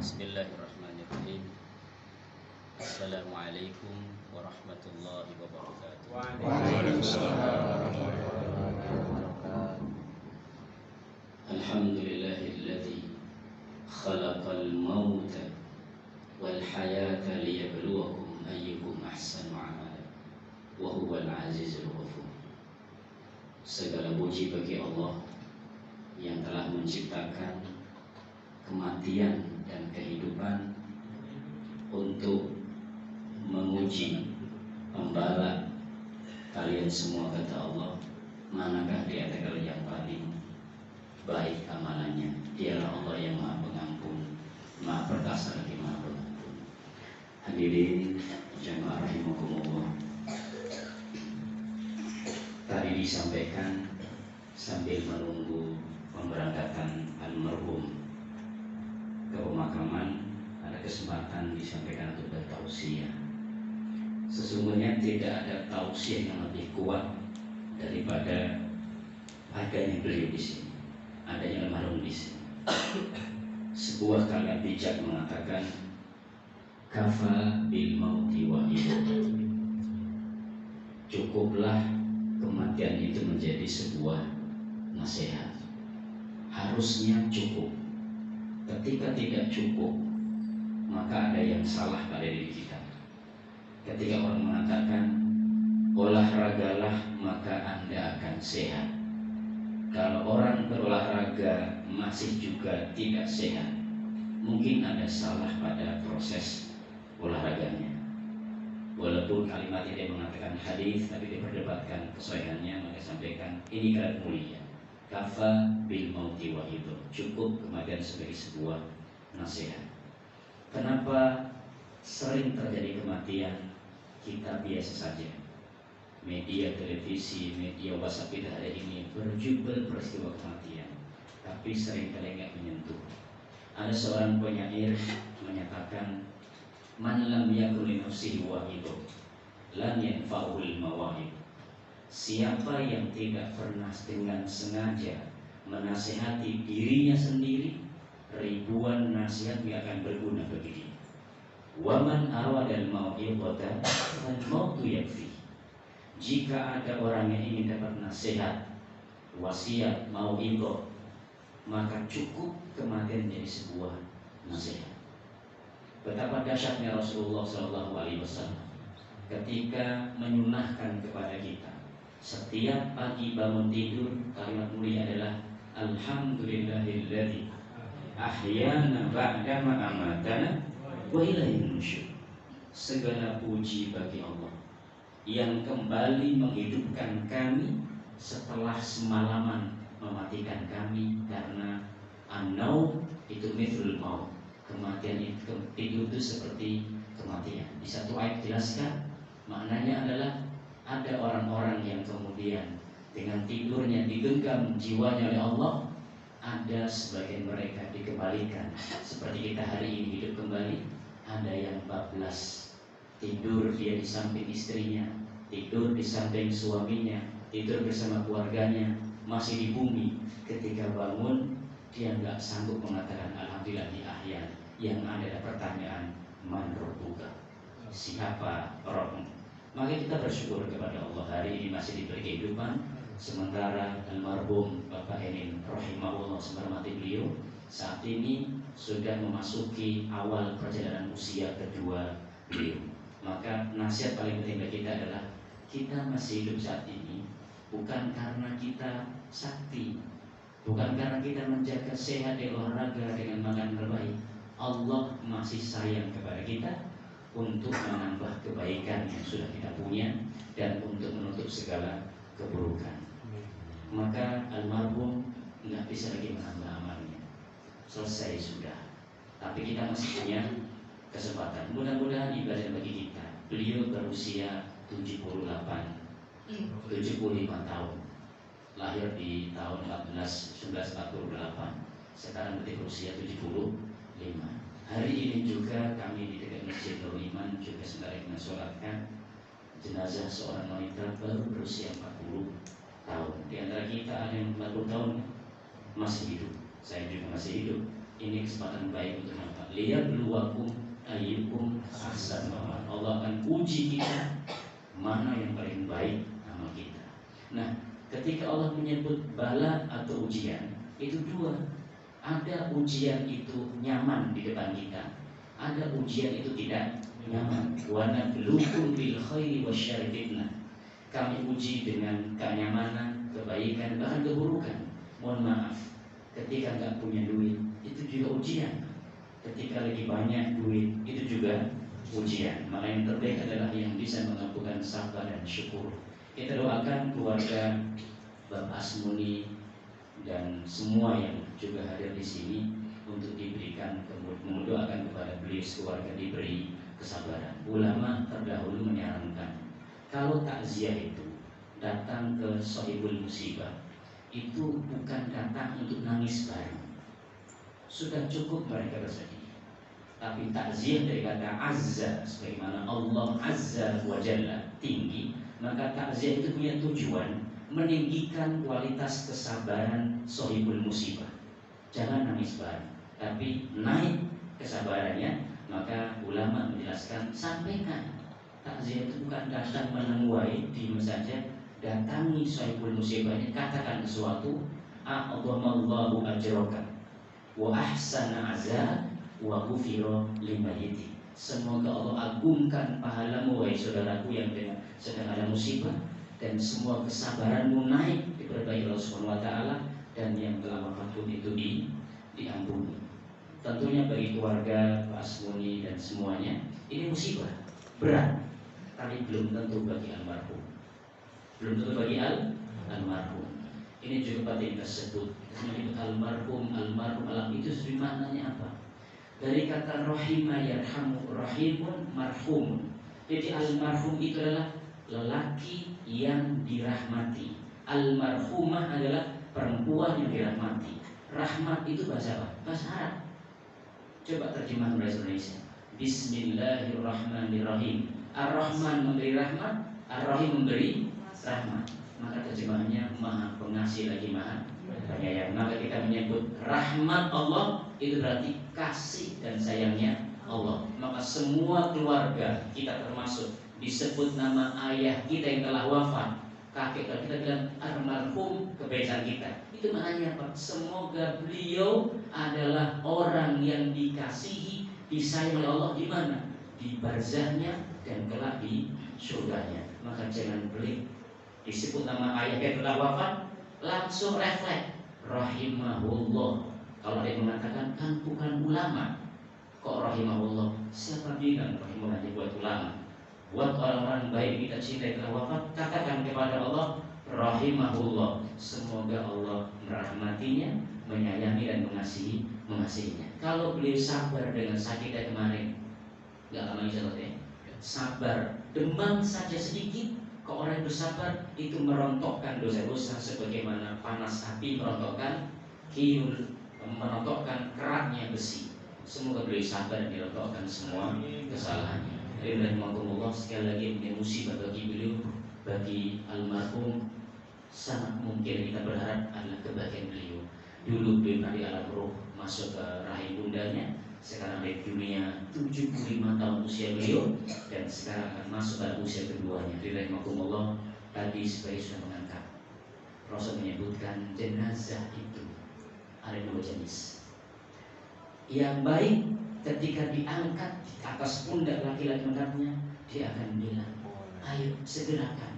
Bismillahirrahmanirrahim. Assalamualaikum warahmatullahi wabarakatuh. Waalaikumsalam. Alhamdulillahilladzi khalaqal mauta wal hayata liyabluwakum ayyukum ahsanu amala wa huwal azizul ghafur. Segala puji bagi Allah yang telah menciptakan kematian dan kehidupan untuk menguji, membalak kalian semua, kata Allah, manakah di antara kalian yang paling baik amalannya. Dialah Allah yang Maha Pengampun, Maha Perkasa lagi Maha Pengampun. Hadirin jamaah rahimakumullah, tadi disampaikan sambil menunggu pemberangkatan almarhum ke pemakaman, ada kesempatan disampaikan untuk bertausiah. Sesungguhnya tidak ada tausiah yang lebih kuat daripada adanya beliau di sini, adanya almarhum di sini. Sebuah kalimat bijak mengatakan, kafa bil mauti wahid. Cukuplah kematian itu menjadi sebuah nasihat. Harusnya cukup. Ketika tidak cukup, maka ada yang salah pada diri kita. Ketika orang mengatakan olahragalah maka Anda akan sehat, kalau orang berolahraga masih juga tidak sehat, mungkin ada salah pada proses olahraganya. Walaupun kalimat ini mengatakan hadis, tapi diperdebatkan kesahihannya, maka sampaikan ini kalimat mulia. Kafa bil mauti wahidun, cukup kematian sebagai sebuah nasihat. Kenapa sering terjadi kematian? Kita biasa saja. Media televisi, media WhatsApp kita hari ini berjubel peristiwa kematian, tapi seringkali nggak menyentuh. Ada seorang penyair menyatakan, man lam yakul li nafsihi wahidun lan yanfa'ul mawahid. Siapa yang tidak pernah dengan sengaja menasihati dirinya sendiri, ribuan nasihat tidak akan berguna bagi dia. Waman aradal mau'izatan fal mautu yakfi. Jika ada orang yang ingin dapat nasihat, wasiat, mau'izah, maka cukup kematian menjadi sebuah nasihat. Betapa dahsyatnya Rasulullah SAW ketika menyunahkan kepada kita, setiap pagi bangun tidur, kalimat mulia adalah alhamdulillahilladzi ahyana ba'dama amatana wa ilaihin nusyur. Segala puji bagi Allah yang kembali menghidupkan kami setelah semalaman mematikan kami, karena an-naum itu mithlul maut. Kematian itu, tidur itu seperti kematian. Di satu ayat jelaskan maknanya adalah ada orang-orang yang kemudian dengan tidurnya digenggam jiwanya oleh Allah, ada sebagian mereka dikembalikan seperti kita hari ini hidup kembali. Ada yang 14 tidur dia di samping istrinya, tidur di samping suaminya, tidur bersama keluarganya, masih di bumi. Ketika bangun dia nggak sanggup mengatakan alhamdulillah di ahyan. Yang ada pertanyaan, man rabbuka, siapa Rabbmu? Maka kita bersyukur kepada Allah hari ini masih diberi kehidupan. Sementara almarhum Bapak Enin rahimahullah semermati beliau saat ini sudah memasuki awal perjalanan usia kedua beliau. Maka nasihat paling penting bagi kita adalah kita masih hidup saat ini bukan karena kita sakti, bukan karena kita menjaga sehat di olahraga dengan makan terbaik. Allah masih sayang kepada kita untuk menambah kebaikan yang sudah kita punya dan untuk menutup segala keburukan. Maka almarhum nggak bisa lagi menambah amalnya, selesai sudah. Tapi kita masih punya kesempatan. Mudah-mudahan ibadah bagi kita. Beliau berusia 75 tahun, lahir di tahun 1948. Sekarang berarti berusia 75. Hari ini juga kami di dekat Masjid Nurul Iman juga sedang mensolatkan jenazah seorang wanita baru berusia 40 tahun. Di antara kita ada yang 40 tahun masih hidup. Saya juga masih hidup. Ini kesempatan baik untuk apa? Liyabluwakum ayyukum ahsanu amala. Allah akan uji kita mana yang paling baik amal kita. Nah, ketika Allah menyebut bala atau ujian, itu dua. Ada ujian itu nyaman di depan kita, ada ujian itu tidak nyaman. Wa nabluukum bil khairi wasyarri fitnah. Kami uji dengan kenyamanan, kebaikan, bahkan keburukan. Mohon maaf, ketika nggak punya duit, itu juga ujian. Ketika lagi banyak duit, itu juga ujian. Maka yang terbaik adalah yang bisa mengakukan sabar dan syukur. Kita doakan keluarga Bapak Asmuni dan semua yang juga hadir di sini untuk diberikan, mendoakan kepada beliau keluarga diberi kesabaran. Ulama terdahulu menyarankan kalau takziah itu datang ke sahibul musibah, itu bukan datang untuk nangis bareng. Sudah cukup mereka bersedih. Tapi takziah dari kata azza, sebagaimana Allah azza wa jalla tinggi, maka takziah itu punya tujuan meninggikan kualitas kesabaran sahibul musibah. Jangan nangis bareng, tapi naik kesabarannya. Maka ulama menjelaskan, sampaikan takziah itu bukan datang menemuai, diam saja. Datangi sahibul musibah ini, katakan sesuatu. A'adhamallahu ajraka wa ahsana azab wa ghufira limayiti. Semoga Allah agungkan pahalamu wahai saudaraku yang sedang ada musibah, dan semua kesabaranmu naik diperbaiki Allah Subhanahu wa taala, dan yang telah wafat pun itu diampuni. Tentunya bagi keluarga Pak Asmuni dan semuanya ini musibah berat, tapi belum tentu bagi almarhum. Belum tentu bagi almarhum. Ini juga penting tersebut. Menyebut almarhum alam itu sebenarnya maknanya apa? Dari kata rahimah yarhamu, rahimun marhum. Jadi almarhum itu adalah lelaki yang dirahmati. Almarhumah adalah perempuan yang dirahmati. Rahmat itu bahasa apa? Bahasa Arab. Coba terjemah bahasa Indonesia. Bismillahirrahmanirrahim. Ar-Rahman memberi rahmat, Ar-Rahim memberi rahmat. Maka terjemahannya Maha Pengasih lagi Maha Penyayang. Maka kita menyebut rahmat Allah itu berarti kasih dan sayangnya Allah. Maka semua keluarga kita termasuk disebut nama ayah kita yang telah wafat, kakek kita bilang almarhum kebaikan kita. Itu maknanya apa? Semoga beliau adalah orang yang dikasihi, disayang oleh Allah di mana? Di barzahnya dan kelak di surganya. Maka jangan pelit. Disebut nama ayah yang telah wafat, langsung refleks rahimahullah. Kalau ada yang mengatakan kan bukan ulama, kok rahimahullah? Siapa bilang rahimahullah buat ulama? Buat orang-orang baik kita cintai telah wafat, katakan kepada Allah rahimahullah. Semoga Allah merahmatinya, menyayangi dan mengasihinya. Kalau beliau sabar dengan sakitnya kemarin, nggak lama insya Allah ya, sabar, demam saja sedikit, kok orang yang bersabar itu merontokkan dosa-dosa sebagaimana panas api merontokkan merontokkan keratnya besi. Semoga beliau sabar dan dirontokkan semua kesalahannya. Rahimahullah, sekali lagi ini musibah bagi beliau, bagi almarhum. Sangat mungkin kita berharap adalah kebahagiaan beliau. Dulu beliau di alam roh, masuk ke rahim bundanya. Sekarang di dunia 75 tahun usia beliau, dan sekarang akan masuk pada usia keduanya. Rahimahullah, tadi sebagai sudah mengangkat, Rasul menyebutkan jenazah itu ada dua jenis. Yang baik ketika diangkat di atas pundak laki-laki mengangkatnya, dia akan bilang, ayo segerakan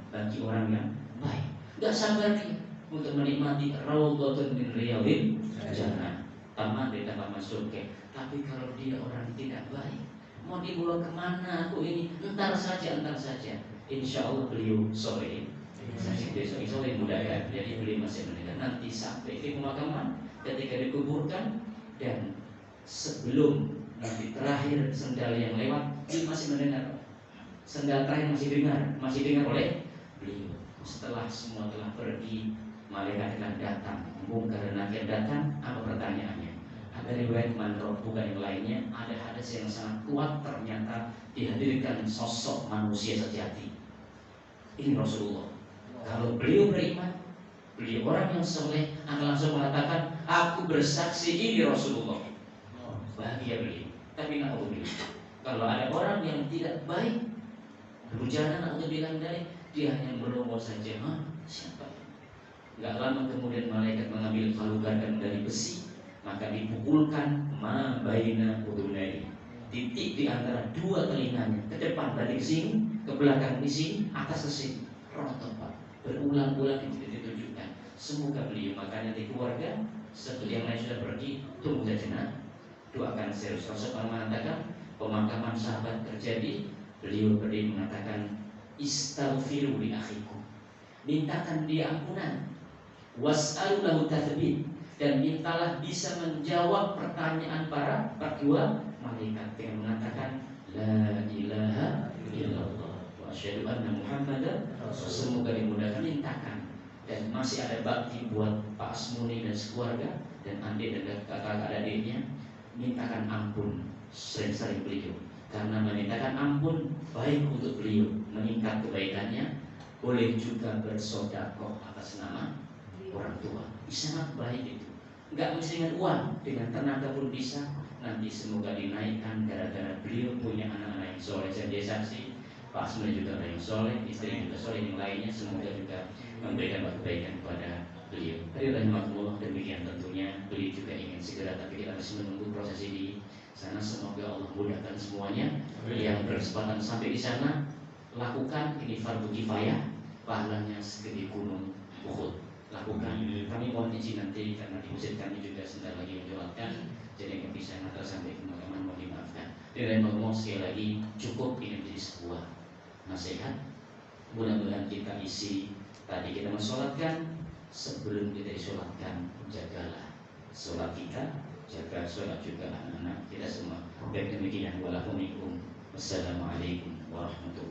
bagi orang yang baik. Gak sabar dia untuk menikmati raudhatun min riyadil jannah, taman di taman surga. Tapi kalau dia orang tidak baik, mau dibawa kemana aku ini? Entar saja. Insya Allah beliau sore besok sore mudah ya. Jadi beliau masih mendengar nanti sampai di pemakaman, ketika dikuburkan, dan sebelum nanti terakhir sendal yang lewat, dia masih mendengar. Sendal terakhir masih dengar oleh beliau. Setelah semua telah pergi, malaikat akan datang, Munkar dan Nakir datang. Apa pertanyaannya? Ada riwayat manroh bukan yang lainnya. Ada hadis yang sangat kuat, ternyata dihadirkan sosok manusia sejati. Ini Rasulullah. Kalau beliau beriman, beliau orang yang soleh, akan langsung mengatakan aku bersaksi ini Rasulullah. Bahagia beliau. Tapi na'udzubillah, kalau ada orang yang tidak baik, berbicara na'udzubillah dari, dia hanya melongo saja. Siapa? Gak lama kemudian malaikat mengambil kalunggan dari besi, maka dipukulkan ma baina udunai, titik di antara dua telinganya, ke depan dari sini, ke belakang di sini, atas ke sini, rontok Pak. Berulang-ulang itu ditunjukkan. Semoga beliau, makanya di keluarga seperti yang lain sudah pergi, tunggu sejenak, doakan serius. Rasulullah mengatakan pemakaman sahabat terjadi, beliau berdiri mengatakan istaghfiru li akhikum, mintakan dia ampunan, was'alu lahu tathbit, dan mintalah bisa menjawab pertanyaan para berdua malaikat dengan mengatakan la ilaha illallah wa asyhadu anna muhammadan rasulullah. Semoga dimudahkan, mintakan. Dan masih ada bakti buat Pak Asmuni dan sekeluarga dan adik dan kakak adiknya, mintakan ampun sering-sering beliau, karena memintakan ampun baik untuk beliau, meningkat kebaikannya. Boleh juga bersedekah atas nama orang tua, sangat baik itu. Enggak mesti dengan uang, dengan tenaga pun bisa. Nanti semoga dinaikkan gara-gara beliau punya anak-anak yang soleh. Saya saksi Pak Asmuni juga orang yang soleh, istri juga soleh, yang lainnya semoga juga memberikan kebaikan kepada beliau. Tadi rahimahullah, demikian tentunya beliau juga ingin segera, tapi kita masih menunggu proses ini sana. Semoga Allah mudahkan semuanya. Yang berkesempatan sampai di sana, lakukan ini fardu kifayah, pahalanya segede gunung Uhud. Lakukan. Kami mohon izin nanti karena di masjid kami juga sebentar lagi menyolatkan, jadi nggak bisa nanti sampai teman-teman, mohon dimaafkan. Dan ngomong sekali lagi, cukup ini menjadi sebuah nasihat. Mudah-mudahan kita isi tadi kita mensolatkan, sebelum kita disolatkan, jagalah sholat kita, jaga sholat juga anak-anak kita semua. Baik demikian, wassalamualaikum warahmatullahi wabarakatuh.